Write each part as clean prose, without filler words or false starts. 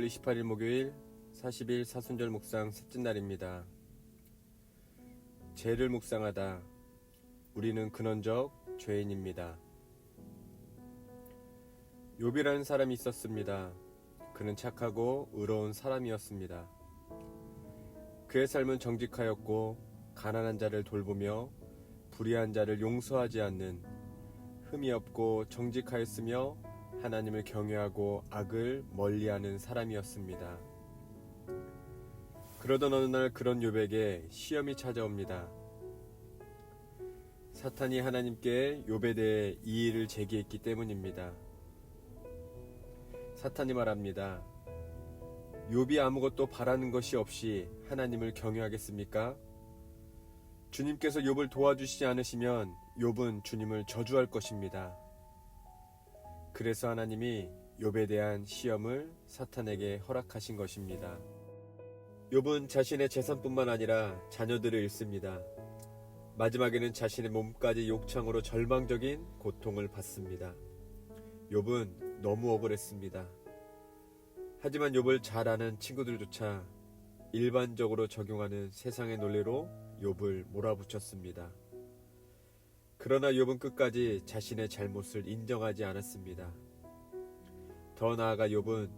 6월 28일 목요일 40일 사순절 묵상 셋째 날입니다. 죄를 묵상하다. 우리는 근원적 죄인입니다. 욥이라는 사람이 있었습니다. 그는 착하고 의로운 사람이었습니다. 그의 삶은 정직하였고 가난한 자를 돌보며 불의한 자를 용서하지 않는 흠이 없고 정직하였으며 하나님을 경외하고 악을 멀리하는 사람이었습니다. 그러던 어느 날 그런 욥에게 시험이 찾아옵니다. 사탄이 하나님께 욥에 대해 이의를 제기했기 때문입니다. 사탄이 말합니다. 욥이 아무것도 바라는 것이 없이 하나님을 경외하겠습니까? 주님께서 욥을 도와주시지 않으시면 욥은 주님을 저주할 것입니다. 그래서 하나님이 욥에 대한 시험을 사탄에게 허락하신 것입니다. 욥은 자신의 재산뿐만 아니라 자녀들을 잃습니다. 마지막에는 자신의 몸까지 욕창으로 절망적인 고통을 받습니다. 욥은 너무 억울했습니다. 하지만 욥을 잘 아는 친구들조차 일반적으로 적용하는 세상의 논리로 욥을 몰아붙였습니다. 그러나 욥은 끝까지 자신의 잘못을 인정하지 않았습니다. 더 나아가 욥은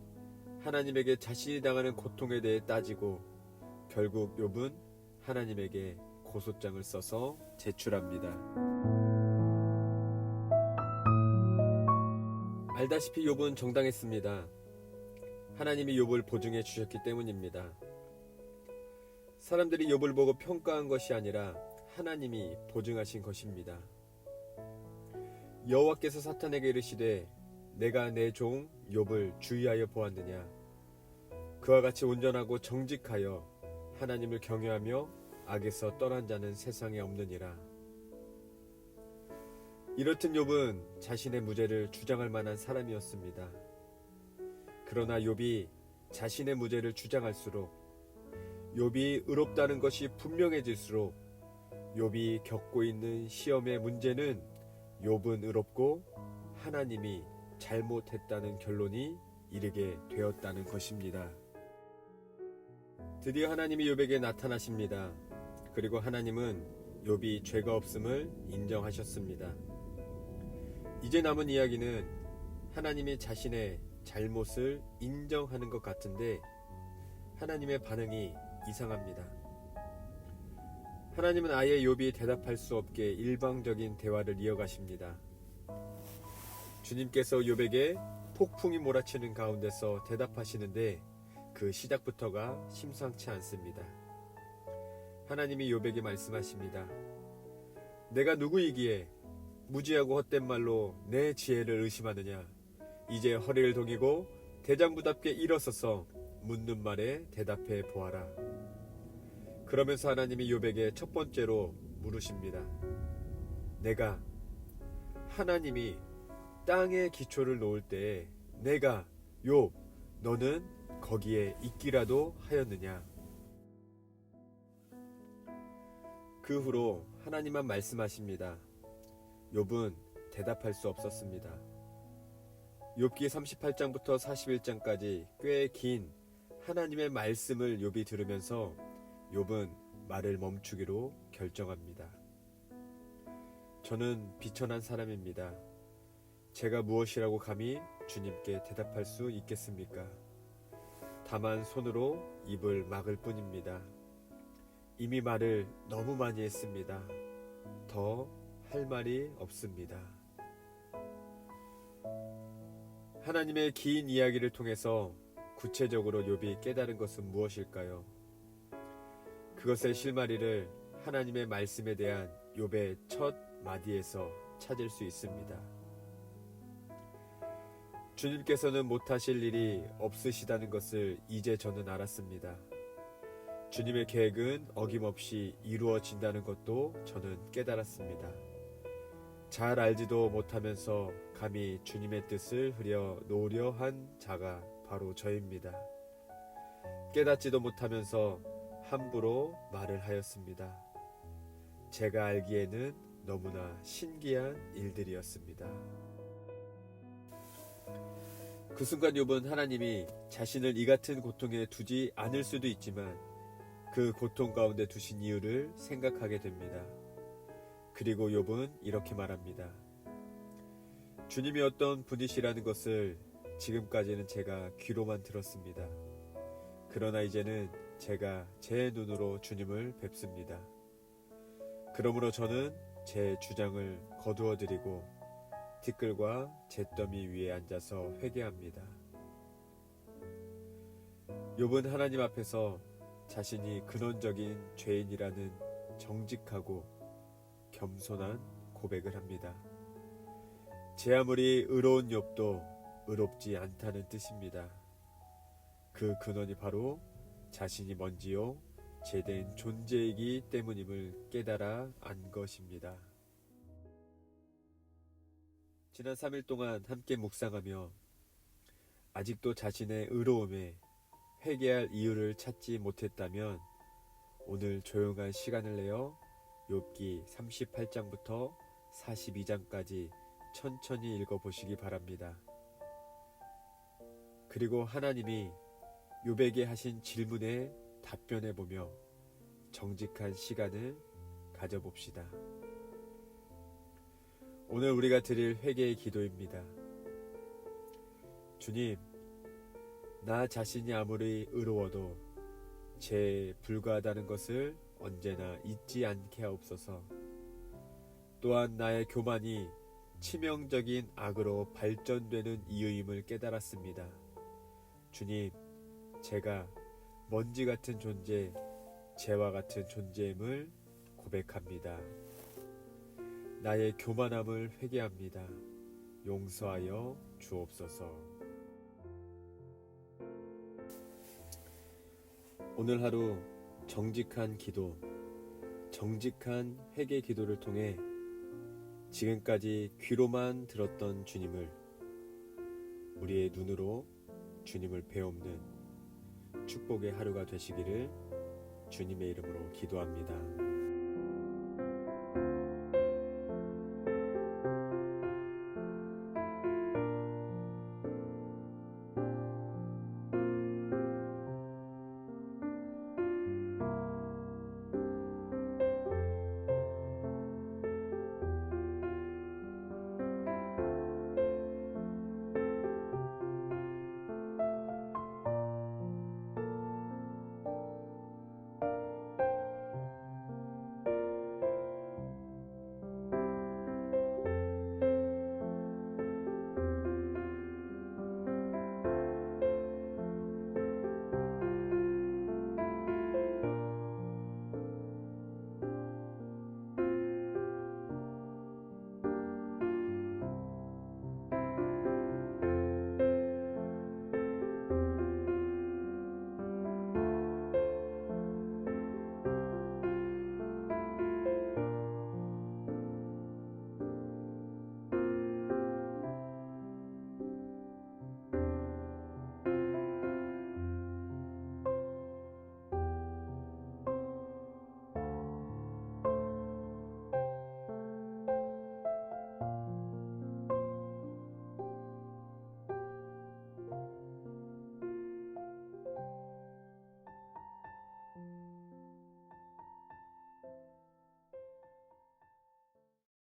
하나님에게 자신이 당하는 고통에 대해 따지고 결국 욥은 하나님에게 고소장을 써서 제출합니다. 알다시피 욥은 정당했습니다. 하나님이 욥을 보증해 주셨기 때문입니다. 사람들이 욥을 보고 평가한 것이 아니라 하나님이 보증하신 것입니다. 여호와께서 사탄에게 이르시되 내가 내 종 욥을 주의하여 보았느냐. 그와 같이 온전하고 정직하여 하나님을 경외하며 악에서 떠난 자는 세상에 없느니라. 이렇듯 욥은 자신의 무죄를 주장할 만한 사람이었습니다. 그러나 욥이 자신의 무죄를 주장할수록, 욥이 의롭다는 것이 분명해질수록 욥이 겪고 있는 시험의 문제는 욥은 의롭고 하나님이 잘못했다는 결론이 이르게 되었다는 것입니다. 드디어 하나님이 욥에게 나타나십니다. 그리고 하나님은 욥이 죄가 없음을 인정하셨습니다. 이제 남은 이야기는 하나님이 자신의 잘못을 인정하는 것 같은데 하나님의 반응이 이상합니다. 하나님은 아예 욥이 대답할 수 없게 일방적인 대화를 이어가십니다. 주님께서 욥에게 폭풍이 몰아치는 가운데서 대답하시는데 그 시작부터가 심상치 않습니다. 하나님이 욥에게 말씀하십니다. 내가 누구이기에 무지하고 헛된 말로 내 지혜를 의심하느냐. 이제 허리를 동이고 대장부답게 일어서서 묻는 말에 대답해 보아라. 그러면서 하나님이 욥에게 첫 번째로 물으십니다. 내가 하나님이 땅에 기초를 놓을 때에 내가 욥 너는 거기에 있기라도 하였느냐. 그 후로 하나님만 말씀하십니다. 욥은 대답할 수 없었습니다. 욥기 38장부터 41장까지 꽤 긴 하나님의 말씀을 욥이 들으면서 욥은 말을 멈추기로 결정합니다. 저는 비천한 사람입니다. 제가 무엇이라고 감히 주님께 대답할 수 있겠습니까? 다만 손으로 입을 막을 뿐입니다. 이미 말을 너무 많이 했습니다. 더 할 말이 없습니다. 하나님의 긴 이야기를 통해서 구체적으로 욥이 깨달은 것은 무엇일까요? 그것의 실마리를 하나님의 말씀에 대한 욥의 첫 마디에서 찾을 수 있습니다. 주님께서는 못하실 일이 없으시다는 것을 이제 저는 알았습니다. 주님의 계획은 어김없이 이루어진다는 것도 저는 깨달았습니다. 잘 알지도 못하면서 감히 주님의 뜻을 흐려 놓으려 한 자가 바로 저입니다. 깨닫지도 못하면서 함부로 말을 하였습니다. 제가 알기에는 너무나 신기한 일들이었습니다. 그 순간 욥은 하나님이 자신을 이 같은 고통에 두지 않을 수도 있지만 그 고통 가운데 두신 이유를 생각하게 됩니다. 그리고 욥은 이렇게 말합니다. 주님이 어떤 분이시라는 것을 지금까지는 제가 귀로만 들었습니다. 그러나 이제는 제가 제 눈으로 주님을 뵙습니다. 그러므로 저는 제 주장을 거두어 드리고 티끌과 잿더미 위에 앉아서 회개합니다. 욥은 하나님 앞에서 자신이 근원적인 죄인이라는 정직하고 겸손한 고백을 합니다. 제 아무리 의로운 욥도 의롭지 않다는 뜻입니다. 그 근원이 바로 자신이 먼지요 죄된 존재이기 때문임을 깨달아 안 것입니다. 지난 3일 동안 함께 묵상하며 아직도 자신의 의로움에 회개할 이유를 찾지 못했다면 오늘 조용한 시간을 내어 욥기 38장부터 42장까지 천천히 읽어보시기 바랍니다. 그리고 하나님이 욥에게 하신 질문에 답변해보며 정직한 시간을 가져봅시다. 오늘 우리가 드릴 회개의 기도입니다. 주님, 나 자신이 아무리 의로워도 죄에 불과하다는 것을 언제나 잊지 않게 하옵소서. 또한 나의 교만이 치명적인 악으로 발전되는 이유임을 깨달았습니다. 주님, 제가 먼지 같은 존재, 죄와 같은 존재임을 고백합니다. 나의 교만함을 회개합니다. 용서하여 주옵소서. 오늘 하루 정직한 기도, 정직한 회개 기도를 통해 지금까지 귀로만 들었던 주님을 우리의 눈으로 주님을 배움는 축복의 하루가 되시기를 주님의 이름으로 기도합니다.